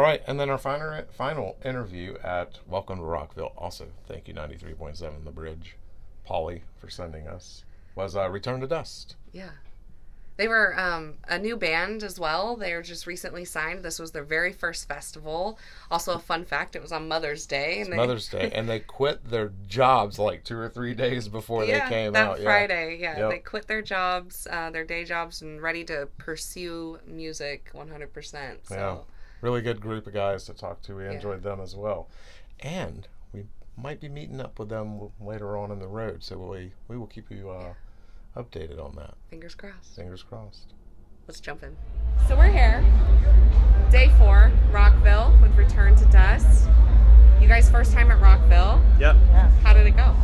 All right, and then our final interview at Welcome to Rockville. Also, thank you 93.7 The Bridge, Polly, for sending us. Was Return to Dust. Yeah. They were a new band as well. They were just recently signed. This was their very first festival. Also, a fun fact, it was on Mother's Day. Mother's Day, and they quit their jobs like 2 or 3 days before they came out. That Friday, Yep. They quit their jobs, their day jobs, and ready to pursue music 100%. So. Yeah, really good group of guys to talk to. We enjoyed them as well. And we might be meeting up with them later on in the road, so we will keep you... updated on that. Fingers crossed. Fingers crossed. Let's jump in. So we're here. Day 4, Rockville with Return to Dust. You guys first time at Rockville. Yep. Yeah. How did it go?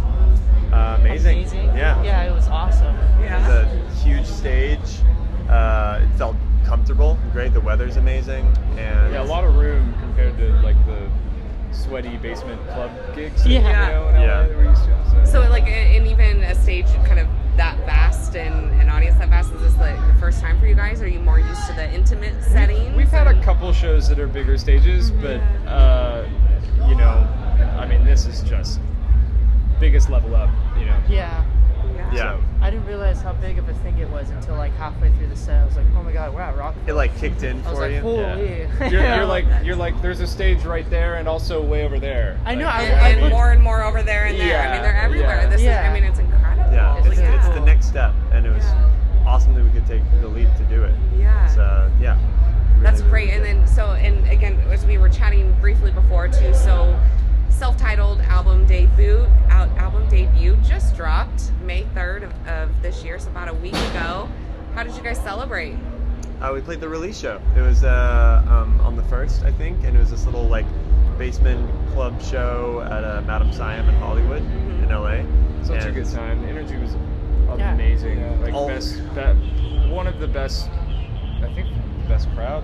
Amazing. Yeah. Yeah, it was awesome. Yeah. It was a huge stage. It felt comfortable, great. The weather's amazing. And a lot of room compared to like the sweaty basement club gigs. Yeah. In LA that we're used to. So like, and even a stage kind of that vast and an audience that vast, is this like the first time for you guys? Are you more used to the intimate settings? We've had a couple shows that are bigger stages, but I mean, this is just biggest level up, Yeah. Yeah. I didn't realize how big of a thing it was until like halfway through the set. I was like, oh my god, we're at Rockville. It like kicked in I was for like, you. holy. You're like there's a stage right there and also way over there. I know. Like, And more and more over there and there. I mean, they're everywhere. Yeah. This is, Yeah. I mean, it's incredible. Yeah, it's the next step, and it was awesome that we could take the leap to do it. Yeah. It's, really, That's really great. good. And then, and again, as we were chatting briefly before too, so self-titled album debut just dropped May 3rd of this year, so about a week ago. How did you guys celebrate? We played the release show. It was on the 1st, I think, and it was this little like basement club show at Madame Siam in Hollywood, in LA. Such a And good time. The energy was Yeah. amazing. Like All- one of the best, I think, the best crowd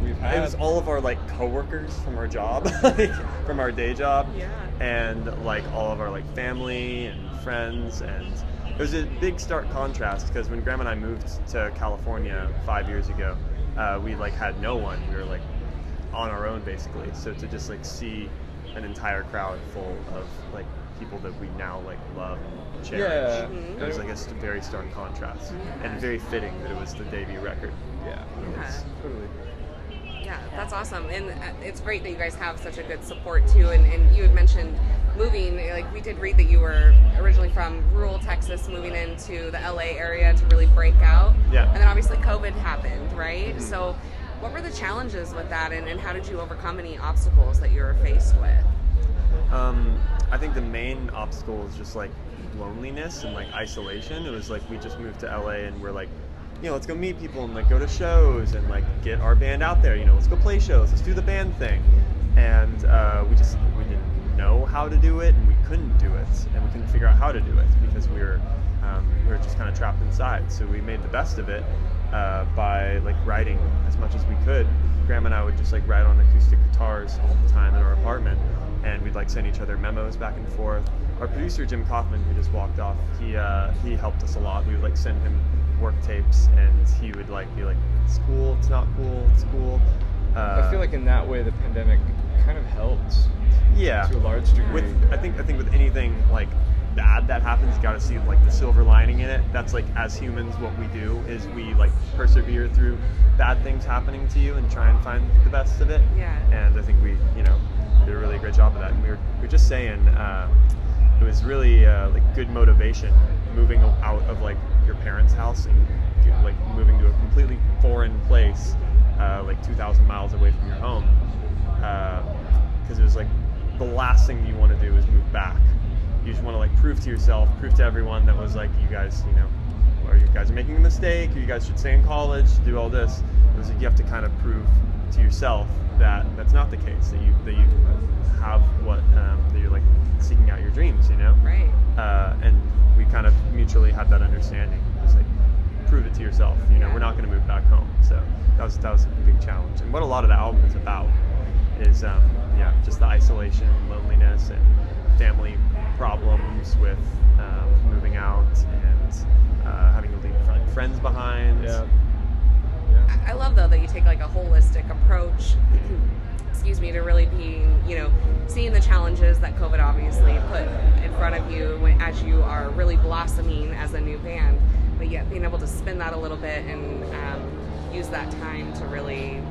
we've had. It was all of our like coworkers from our job, like, from our day job, Yeah. and like all of our like family and friends, and it was a big stark contrast because when Graham and I moved to California 5 years ago, we like had no one. We were like on our own basically. So to just like see an entire crowd full of like people that we now like love and cherish, Yeah. it was like a very stark contrast, and very fitting that it was the debut record. Yeah. Yeah. Totally. Yeah, that's awesome. And it's great that you guys have such a good support too. And you had mentioned moving, like we did read that you were originally from rural Texas, moving into the LA area to really break out. Yeah. And then obviously COVID happened, right? So what were the challenges with that, and how did you overcome any obstacles that you were faced with? I think the main obstacle is just like loneliness and like isolation. It was like we just moved to LA and we're like, let's go meet people and like go to shows and like get our band out there. Let's go play shows. Let's do the band thing. And we didn't know how to do it, and we couldn't do it, and we couldn't figure out how to do it because we were just kind of trapped inside. So we made the best of it by like writing as much as we could. Graham and I would just like write on acoustic guitars all the time in our apartment, and we'd like send each other memos back and forth. Our producer Jim Kaufman, who just walked off, he helped us a lot. We would like send him work tapes, and he would like be like, "It's cool, it's not cool, it's cool." I feel like in that way the pandemic kind of helped. Yeah. To a large degree. I think with anything like bad that happens, you got to see like the silver lining in it. That's like, as humans, what we do is we like persevere through bad things happening to you and try and find the best of it. Yeah. And I think we did a really great job of that. And we were just saying it was really like good motivation moving out of like your parents' house and like moving to a completely foreign place, like 2,000 miles away from your home, because it was like the last thing you want to do is move back. You just want to like prove to yourself, prove to everyone that was like, you guys, or you guys are making a mistake, or you guys should stay in college, do all this. It was like you have to kind of prove to yourself that that's not the case, that you have what that you're like seeking out your dreams, Right. And we kind of mutually had that understanding. Just like prove it to yourself. We're not going to move back home. So that was a big challenge. And what a lot of the album is about is just the isolation, loneliness, and family problems with moving out and having to leave friends behind. Yeah. I love though that you take like a holistic approach seeing the challenges that COVID obviously put in front of you as you are really blossoming as a new band, but yet being able to spin that a little bit and use that time to really,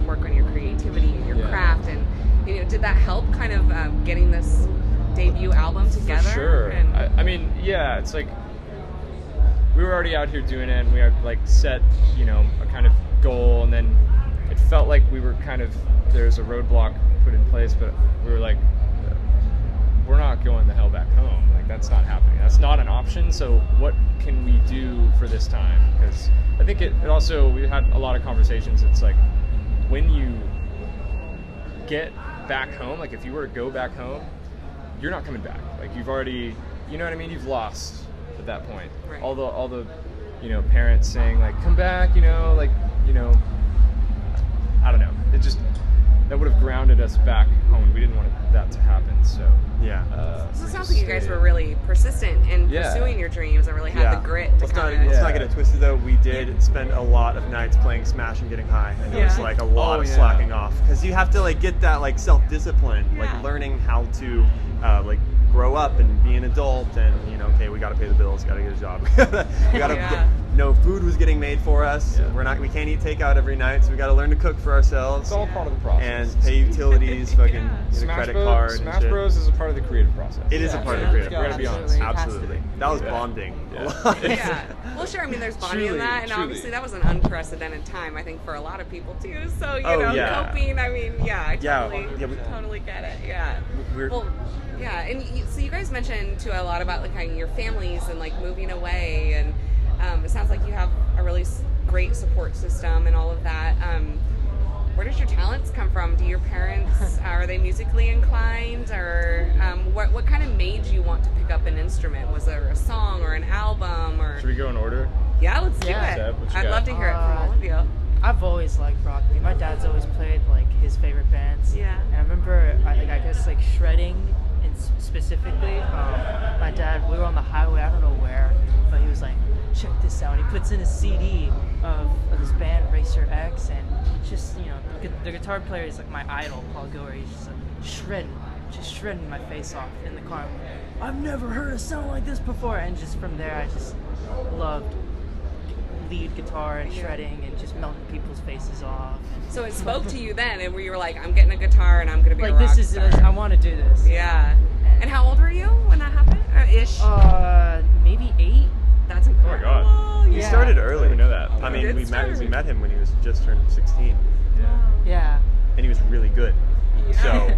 work on your creativity and your craft. And, did that help kind of getting this debut album together? For sure. And I mean, yeah, it's like we were already out here doing it, and we had like set, a kind of goal, and then it felt like we were there's a roadblock put in place, but we were like, we're not going the hell back home. Like, that's not happening. That's not an option. So what can we do for this time? Because I think it also, we had a lot of conversations. It's like, when you get back home, like if you were to go back home, you're not coming back. Like, you've already, you know what I mean? You've lost at that point. Right. All the parents saying like, come back, I don't know. It just, that would have grounded us back home. We didn't want that to happen. So Yeah. So it sounds like you guys were really persistent in pursuing your dreams and really had the grit to Let's kind not get it twisted though. We did spend a lot of nights playing Smash and getting high, and it was like a lot of slacking off, because you have to like get that like self-discipline, like learning how to like grow up and be an adult, and okay, we got to pay the bills, got to get a job, we got to no food was getting made for us. We can't eat takeout every night, so we got to learn to cook for ourselves. It's all part of the process. And pay utilities, fucking get a credit card. Smash Bros is a part of the creative process. It is a part of the creative. We're gonna be honest. Absolutely. That was bonding. Yeah. Well, sure. I mean, there's bonding in that, and obviously that was an unprecedented time, I think, for a lot of people too. So coping. I mean, I totally get it. Yeah. So you guys mentioned too a lot about like kind of your families and like moving away, and it sounds like you have a really great support system and all of that. Where does your talents come from? Do your parents, are they musically inclined, or what kind of made you want to pick up an instrument? Was there a song or an album? Or should we go in order? Yeah, let's do it. I'd love to hear it from all of you. I've always liked rock. My dad's always played like his favorite bands. Yeah. And I remember, I guess like shredding, and specifically, my dad. We were on the highway. I don't know where, but he was like, "Check this out." And he puts in a CD of this band Racer X, and just the guitar player is like my idol, Paul Goer. He's just like shredding my face off in the car. I've never heard a sound like this before, and just from there, I just loved lead guitar and shredding and just melting people's faces off. So it spoke to you then, and where you were like, I'm getting a guitar and I'm going to be like, a rock this is star. I want to do this. Yeah. And how old were you when that happened? Ish? Maybe 8. That's incredible. Oh my God. He started early. We know that. I mean, we met him when he was just turned 16. Yeah. And he was really good. So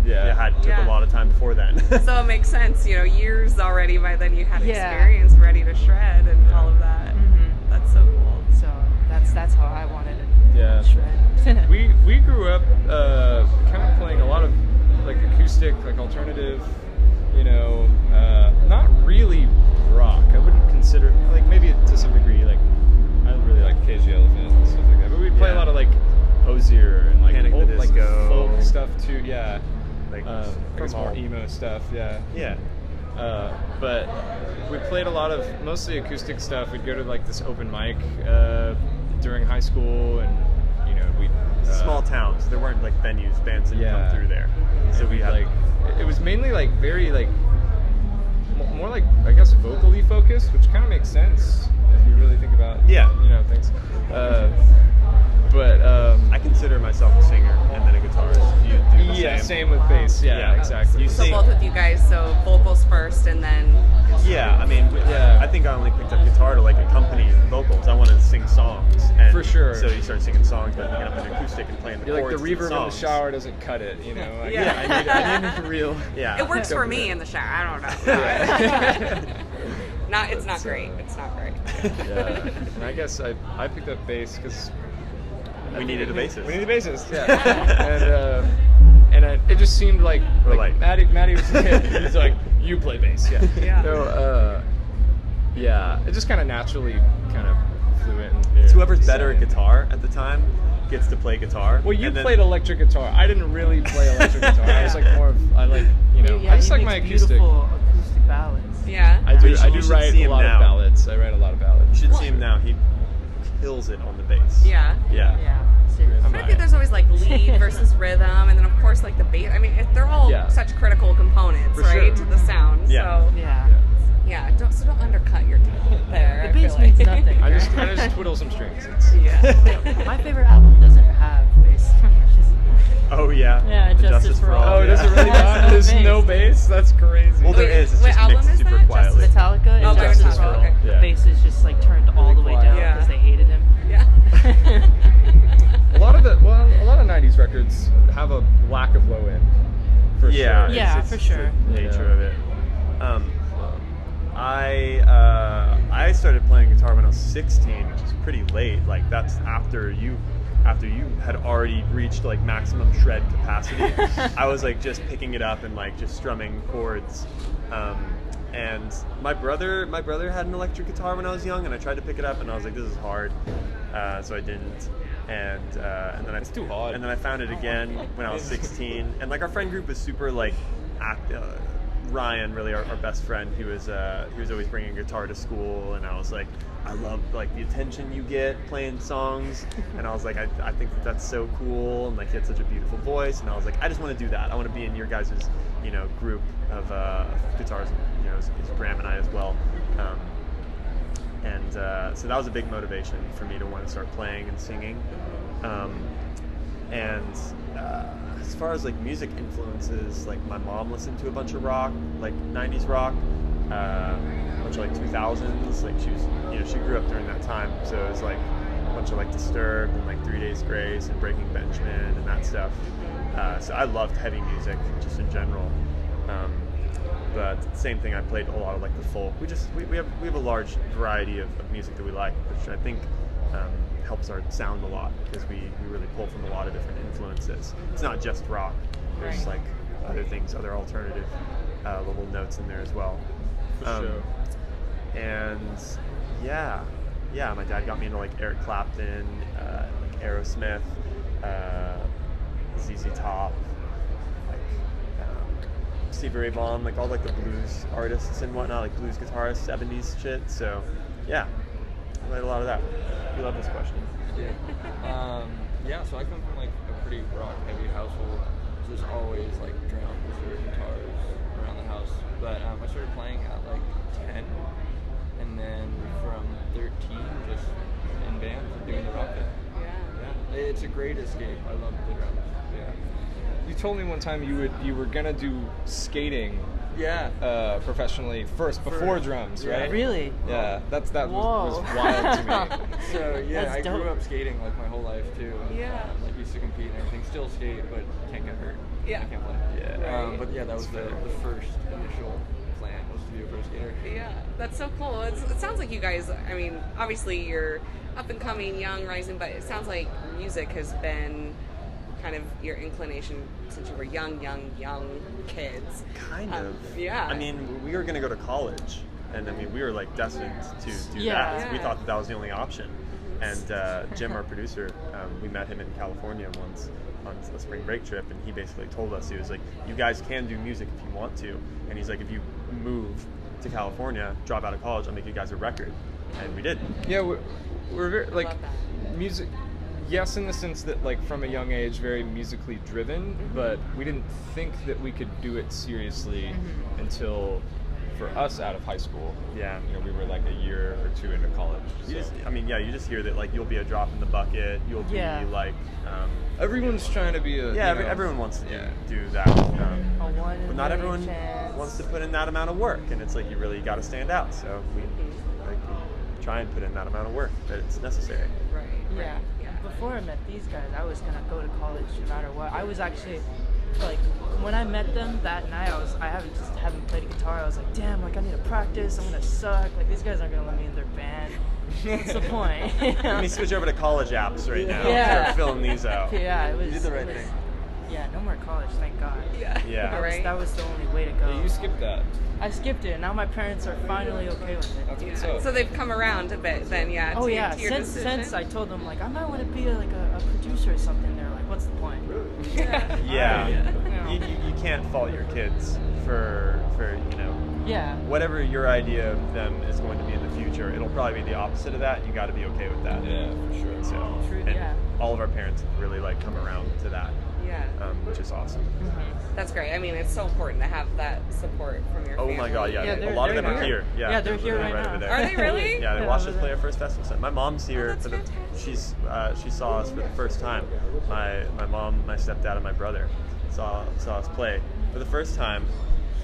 took a lot of time before then. So it makes sense, years already by then you had experience ready to shred and all of that. Mm-hmm. That's so cool. So that's how I wanted to shred. we grew up kind of playing a lot of like acoustic, like alternative, not really rock. I wouldn't consider, like, maybe to some degree, like I really like Cage the Elephant and stuff like that. But we play a lot of like Hozier and like Panic old the like Disco. folk stuff too. Yeah. Like I guess more emo stuff. Yeah. Yeah. But we played a lot of mostly acoustic stuff. We'd go to like this open mic during high school, and we small towns. There weren't like venues, bands that come through there. So we had like it was mainly like very like more like I guess vocally focused, which kind of makes sense if you really think about things. But I consider myself a singer and then a guitarist. You do the same with bass. Yeah, exactly. So both with you guys, so vocals first and then. Yeah, I mean, I think I only picked up guitar to like accompany vocals. I wanted to sing songs. And for sure. So you start singing songs, but picking up an acoustic and playing the You're chords. like the reverb in the shower doesn't cut it, Like, I need it for real. Yeah. It works for me in the shower. I don't know. Yeah. It's not great. It's not great. Yeah. And I guess I picked up bass because we needed a bassist. We needed a bassist. Yeah. and it just seemed like Matty was he's like, you play bass. Yeah. Yeah. So it just kind of naturally kind of flew in. It's whoever's better at guitar at the time gets to play guitar. Well, you played electric guitar. I didn't really play electric guitar. I was like I just like my acoustic. Beautiful acoustic ballads. Yeah. I do write a lot of ballads. I write a lot of ballads. You should see him now. He kills it on the bass. Yeah. Yeah. Yeah. Seriously. But I think there's always like lead versus rhythm, and then of course just like the bass. I mean, they're all Yeah. such critical components, For right, sure. to the sound. Yeah. So Yeah. don't undercut your talent there. The I feel bass like. means nothing. I just twiddle some strings. It's, Yeah. My favorite album doesn't have bass. It's just- Oh yeah. Yeah, The Justice for All. oh, does it really Yeah. not? There's no bass? That's crazy. Well, there Wait, is. It's what just album mixed is super that? quietly. Metallica Oh, and by Justice for Metallica, All. okay. The Yeah. bass is just like turned all the way quiet. down Yeah. because they hated him. Yeah. a lot of 90s records have a lack of low end. For Yeah, sure. Yeah, it's for sure. the nature Yeah. of it. I started playing guitar when I was 16, which is pretty late. Like that's after you had already reached like maximum shred capacity. I was like just picking it up and like just strumming chords. And my brother had an electric guitar when I was young, and I tried to pick it up, and I was like, this is hard, so I didn't. And then It's too hard. And then I found it again when I was 16, and like our friend group was super like Ryan, really our best friend, he was always bringing a guitar to school, and I was like, I love like the attention you get playing songs, and I was like, I think that's so cool, and like he had such a beautiful voice, and I was like, I just want to do that. I want to be in your guys' group of guitars, as Graham and I as well. So that was a big motivation for me to want to start playing and singing. As far as like music influences, like my mom listened to a bunch of rock, like 90s rock, a bunch of like 2000s. Like she grew up during that time, so it was like a bunch of like Disturbed and like 3 Days Grace and Breaking Benjamin and that stuff. So I loved heavy music just in general. But same thing, I played a lot of like the folk. We have a large variety of music that we like, which I think helps our sound a lot because we really pull from a lot of different influences. It's not just rock. There's Right. like other things, other alternative little notes in there as well. For sure. And yeah, my dad got me into like Eric Clapton, like Aerosmith, ZZ Top, like Stevie Ray Vaughan, like all like the blues artists and whatnot, like blues guitarists, 70s shit. So yeah, I played a lot of that. We love this question. Yeah, so I come from like a pretty rock heavy household. So there's always like drums or guitars around the house. But I started playing at like 10, and then from 13 just in bands and doing the Rockville. Yeah, it's a great escape. I love the drums. Yeah. You told me one time you were gonna do skating professionally first before drums, yeah. right? Really? Yeah, that was Whoa. wild to me. So yeah, That's I dope. grew up skating like my whole life too. Yeah. Like used to compete and everything. Still skate, but can't get hurt. Yeah. I can't play. Yeah. Right. But yeah, that was the first initial plan was to be a pro skater. Yeah, that's so cool. It sounds like you guys, I mean, obviously you're up and coming, young, rising, but it sounds like music has been kind of your inclination since you were young kids. Kind of. Yeah. I mean, we were going to go to college, and I mean, we were like destined to do Yeah. that. We Yeah. thought that was the only option. And Jim, our producer, we met him in California once on a spring break trip, and he basically told us, he was like, you guys can do music if you want to. And he's like, if you move to California, drop out of college, I'll make you guys a record. And we did. Yeah, we're very, like Love that. music. Yes, in the sense that like from a young age, very musically driven, but we didn't think that we could do it seriously until, for us, out of high school. Yeah. We were like a year or two into college. You so. just, I mean, yeah, you just hear that like you'll be a drop in the bucket. You'll be Yeah. like, Everyone's trying to be a everyone wants to Yeah. do that. A one in But not a everyone million chance. wants to put in that amount of work, and it's like you really got to stand out. So we try and put in that amount of work that it's necessary. Right. Yeah. Yeah. Before I met these guys, I was gonna go to college no matter what. I was actually like, when I met them that night, I haven't played guitar. I was like, damn, like I need to practice. I'm gonna suck. Like these guys aren't gonna let me in their band. What's the point? Let me switch over to college apps right now. Yeah. Start filling these out. Yeah, it was. You did the right it was- thing. Yeah, no more college, thank God. Yeah. Yeah. Right. That was the only way to go. Yeah, you skipped that. I skipped it. Now my parents are finally okay with it. That's what's Yeah. up. So they've come around a bit then, yeah. Oh to, yeah, to your since decision. I told them like I might want to be like a producer or something. They're like, what's the point? Yeah. Yeah. Yeah. You can't fault your kids for Yeah. whatever your idea of them is going to be in the future. It'll probably be the opposite of that. You got to be okay with that. Yeah, for sure. So True, and yeah. all of our parents have really like come around to that, Yeah. which is awesome. That's great. I mean, it's so important to have that support from your Oh family. my God, yeah. Yeah, a lot of they're them are here. here. Yeah, they're here literally right over now. there. Are they really? Yeah, they Yeah, watched over us play there. our first festival set. My mom's here that's for the. fantastic. She saw us for the first time. My mom, my stepdad, and my brother saw us play for the first time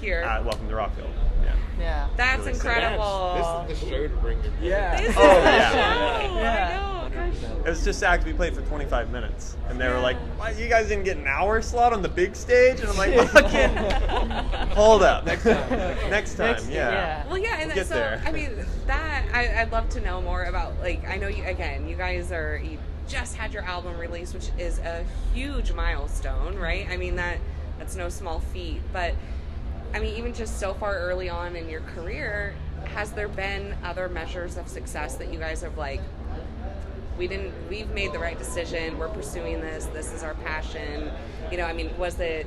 Here. at Welcome to Rockville. Yeah. Yeah. That's really sick. incredible. This is the show to bring your Yeah. This is Oh, the yeah. show. Yeah. I know. Gosh. It was just sad 'cause we played for 25 minutes, and they were Yeah. like, "Why you guys didn't get an hour slot on the big stage?" And I'm like, "Fucking hold up, next time, next time, yeah." Well, yeah, and We'll get so there. I mean that I'd love to know more about. Like, I know you guys you just had your album released, which is a huge milestone, right? I mean that's no small feat, but I mean even just so far early on in your career, has there been other measures of success that you guys have like? We've made the right decision. We're pursuing this. This is our passion. I mean, was it?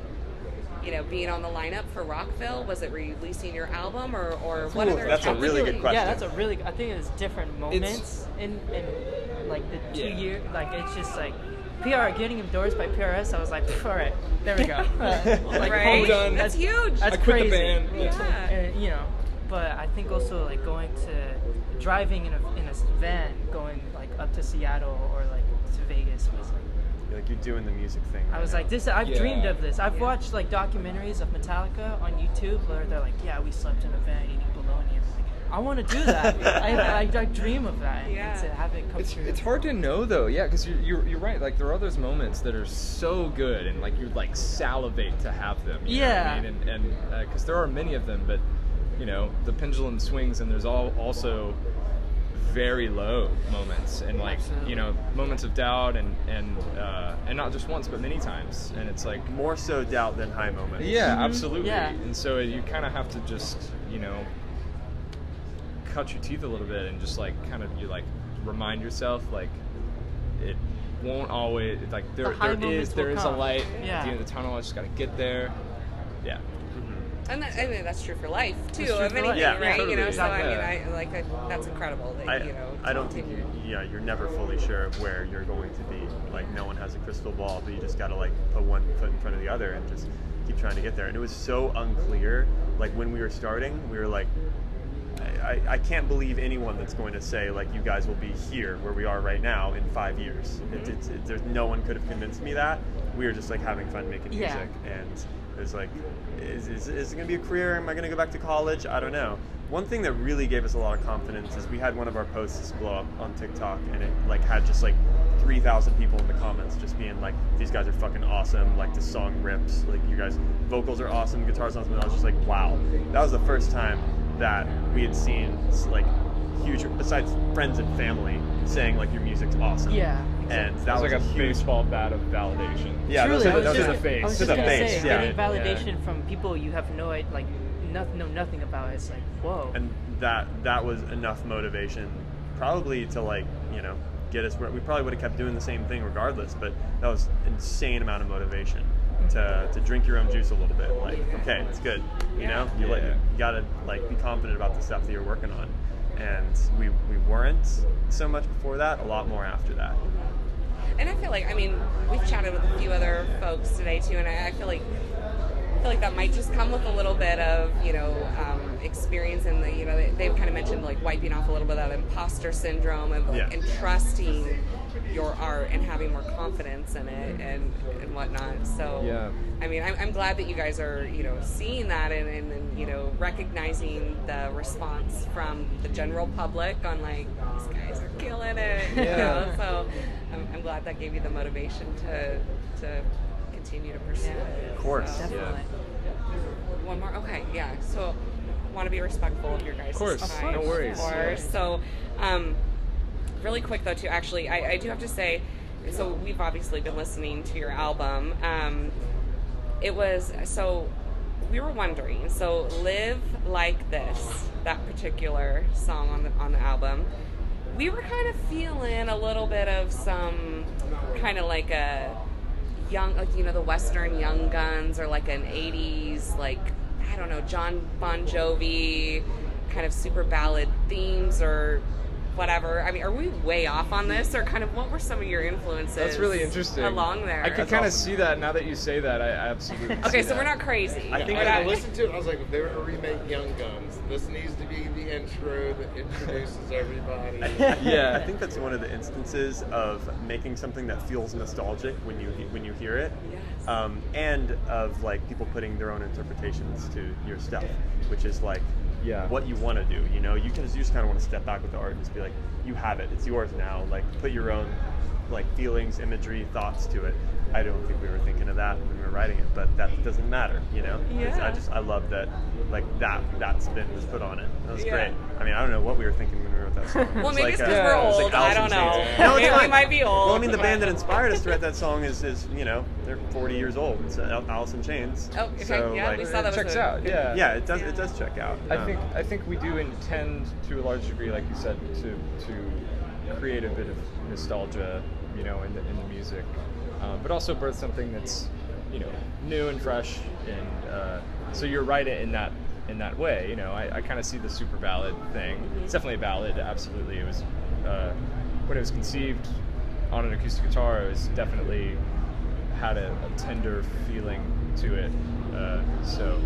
Being on the lineup for Rockville? Was it releasing your album or what other? That's a really good question. Yeah, that's a really. I think it's different moments in like the 2 year. Like it's just like getting endorsed by PRS. I was like, all right, there we go. Like, Right? holy- done. That's huge. That's I quit the crazy. band. Yeah. And, but I think also like driving in a van going like up to Seattle or like to Vegas was like. Like you're doing the music thing. I was right like, this. I've Yeah. dreamed of this. I've watched like documentaries of Metallica on YouTube where they're like, yeah, we slept in a van eating bologna. And I'm like, I want to do that. I dream of that. And Yeah. to have it come true. It's hard to know though, yeah, because you're right. Like there are those moments that are so good, and like you like salivate to have them. You know what I Yeah. mean? And because there are many of them, but the pendulum swings, and there's also very low moments, and like Absolutely. moments of doubt, and not just once, but many times, and it's like. more so doubt than high moments. Yeah, absolutely. Yeah. And so you kind of have to just, cut your teeth a little bit and just like you remind yourself like it won't always like there high is moments will a come. light Yeah. at the end of the tunnel. I just got to get there. Yeah. And I mean, that's true for life too. It's true Of for anything, life. Yeah, right? totally. So I mean, Exactly. that's incredible. That I don't think you're never fully sure of where you're going to be. Like no one has a crystal ball, but you just gotta like put one foot in front of the other and just keep trying to get there. And it was so unclear. Like when we were starting, we were like, I can't believe anyone that's going to say like you guys will be here where we are right now in 5 years. There's no one could have convinced me that. We were just like having fun making Yeah. music, and it was like, is it going to be a career? Am I going to go back to college? I don't know. One thing that really gave us a lot of confidence is we had one of our posts blow up on TikTok, and it like had just like 3,000 people in the comments just being like, these guys are fucking awesome, like the song rips, like you guys vocals are awesome, guitar's awesome. And I was just like, wow. That was the first time that we had seen like huge, besides friends and family, saying like your music's awesome. Yeah. And that That was was like a huge baseball bat of validation. Yeah, Truly, that I was was just, to the face. I was To just the gonna face, say, yeah. getting validation from people you have no idea, like know nothing about. It's like, whoa. And that was enough motivation, probably to like get us where we probably would have kept doing the same thing regardless. But that was insane amount of motivation to drink your own juice a little bit. Like, okay, it's good. You gotta like be confident about the stuff that you're working on. And we weren't so much before that. A lot more after that. And I feel like, I mean, we've chatted with a few other folks today too, and I feel like that might just come with a little bit of experience, and they've kind of mentioned like wiping off a little bit of that imposter syndrome of like entrusting your art and having more confidence in it and whatnot. So Yeah. I mean, I'm glad that you guys are seeing that and recognizing the response from the general public on like, these guys are killing it. Yeah. So I'm glad that gave you the motivation to continue to pursue it. Of course. So, Definitely. one more. Okay, yeah. So want to be respectful of your guys' course. time. No worries. Of course. So really quick though too, actually, I do have to say, so we've obviously been listening to your album. We were wondering, so Live Like This, that particular song on the album, we were kind of feeling a little bit of some kind of like a young, like, the Western Young Guns, or like an 80s, like, I don't know, John Bon Jovi kind of super ballad themes, or whatever. I mean, are we way off on this, or kind of what were some of your influences? That's really interesting. Along there. I could kind of see that now that you say that. I absolutely. Okay, see so that. we're not crazy. I think When I I listened to it, I was like, if they were to remake Young Guns, this needs to be the intro that introduces everybody. Yeah. I think that's one of the instances of making something that feels nostalgic when you hear it, Yes. and of like people putting their own interpretations to your stuff, which is like what you want to do. You know, you just kind of want to step back with the art and just be like, you have it, it's yours now. Like put your own like feelings, imagery, thoughts to it. I don't think we were thinking of that when we were writing it, but that doesn't matter, you know. Yeah. I love that, like that spin was put on it. That was Yeah. great. I mean, I don't know what we were thinking when we wrote that song. Well, It's maybe like, it's because uh, we're it's old. like I Alice in don't know. Chains. No, it's Maybe fine. we might be old. Well, I mean, the but- band that inspired us to write that song is you know, they're 40 years old. It's Alice in Chains. Oh, okay. So, Yeah, like, we saw that It was checks a- out. Yeah. yeah, it does check out. I think we do intend to a large degree, like you said, to create a bit of nostalgia, you know, in the music, but also birth something that's, you know, new and fresh, and so you're right in that way. You know, I kind of see the super ballad thing. It's definitely a ballad, absolutely. It was when it was conceived on an acoustic guitar, it was definitely had a tender feeling to it. So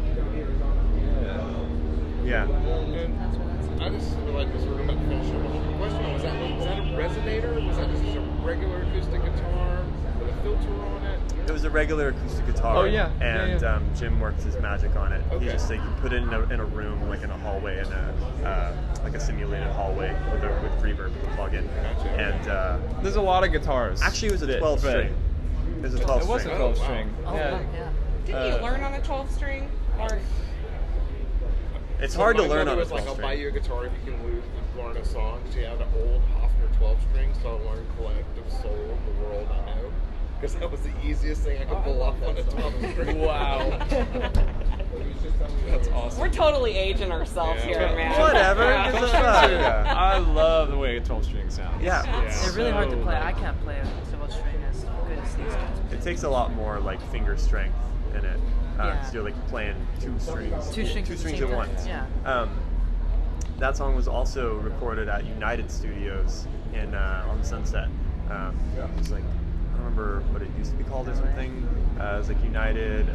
yeah. And I just would like to sort of finish up with a question. Was that a resonator? Was that just a regular acoustic guitar with a filter on it? It was a regular acoustic guitar. Oh, yeah. And Yeah. Jim worked his magic on it. Okay. He just like, you put it in a room, like in a hallway, in a like a simulated hallway with reverb to plug in. Gotcha. And there's a lot of guitars. actually, it was a that 12 fit. string. It was a 12 It was a string. 12 Oh, wow. string. Oh, Yeah. yeah. Didn't you learn on a 12 string? Or It's hard to My learn mother on a was 12 like, I'll string. buy you a guitar if you can learn a song. She had an old Hofner 12 string, so I learned Collective Soul, The World I Know. Because that was the easiest thing I could pull off on a 12 string. Wow. That's awesome. we're totally aging ourselves Yeah. here, man. Whatever. Yeah. Give it a shot. I love the way a 12 string sounds. Yeah. They're really hard to So, play. like- I can't play a 12 string as good as these guys. It takes a lot more like finger strength in it. Yeah. So you're like playing two strings. Two strings at once. Yeah. That song was also recorded at United Studios in on Sunset. It was like, I don't remember what it used to be called or something. It was like United,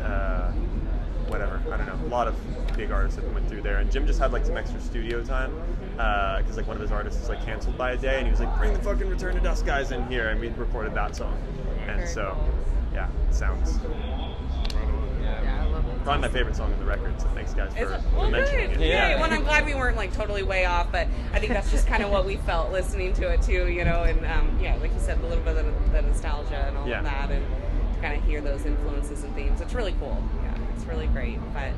whatever. I don't know. A lot of big artists that went through there, and Jim just had like some extra studio time because like one of his artists was like canceled by a day, and he was like, "Bring the fucking Return to Dust guys in here," and we recorded that song. And Very so, cool. yeah, it sounds Yeah, I love it. probably my favorite song on the record. So thanks guys Is for, it? for Well, mentioning good. it. Yeah. Well, I'm glad we weren't like totally way off, but I think that's just kind of what we felt listening to it too, you know. And yeah, like you said, a little bit of the nostalgia and all Yeah. of that, and to kind of hear those influences and themes. It's really cool. Yeah, it's really great. But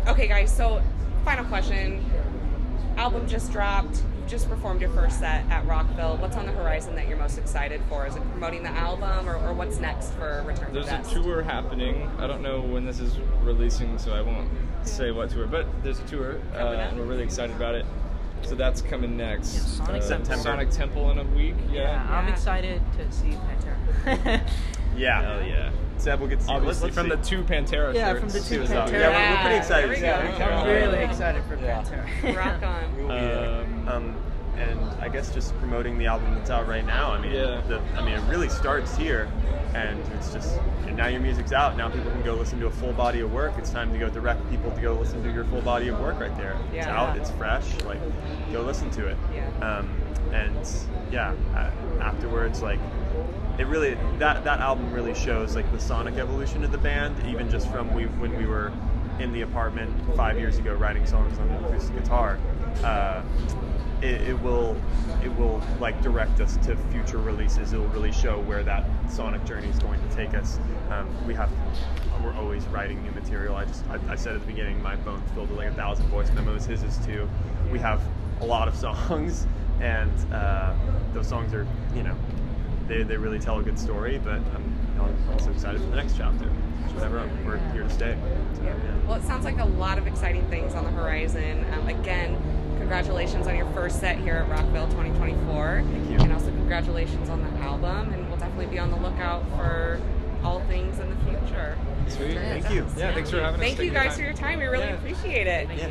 okay, guys. So final question. Album just dropped. You just performed your first set at Rockville. What's on the horizon that you're most excited for? Is it promoting the album, or what's next for Return There's to a Dust? tour happening. I don't know when this is releasing, so I won't say what tour, but there's a tour, Coming up. and we're really excited about it. So that's coming next. Yeah, Sonic September. Sonic Temple in a week. Yeah, I'm Yeah. excited to see Pantera. Yeah. Hell yeah. Seb, we'll get to see. Obviously let's from see. the two Pantera Yeah, shirts. from the two It was out. Pantera. Yeah, we're pretty excited. There we go. I'm really excited for Yeah. Pantera. Rock on. And I guess just promoting the album that's out right now. I mean, Yeah. it really starts here, and it's just now your music's out. Now people can go listen to a full body of work. It's time to go direct people to go listen to your full body of work right there. It's Yeah. out. It's fresh. Like, go listen to it. Yeah. And yeah, afterwards, like, it really that album really shows like the sonic evolution of the band, even just from when we were in the apartment 5 years ago writing songs on an acoustic guitar. It will like direct us to future releases. It will really show where that sonic journey is going to take us. We're always writing new material. I said at the beginning, my phone's filled with like 1,000 voice memos. His is too. We have a lot of songs, and those songs are, you know, they really tell a good story. But I'm also excited for the next chapter. Whatever, we're here to stay. So, Yeah. Well, it sounds like a lot of exciting things on the horizon. Again, congratulations on your first set here at Rockville 2024. Thank you. And also congratulations on the album. And we'll definitely be on the lookout for all things in the future. Sweet. Thank you. Yeah, thanks for having us. Thank you taking the guys time. for your time. We really Yeah. appreciate it. Yeah.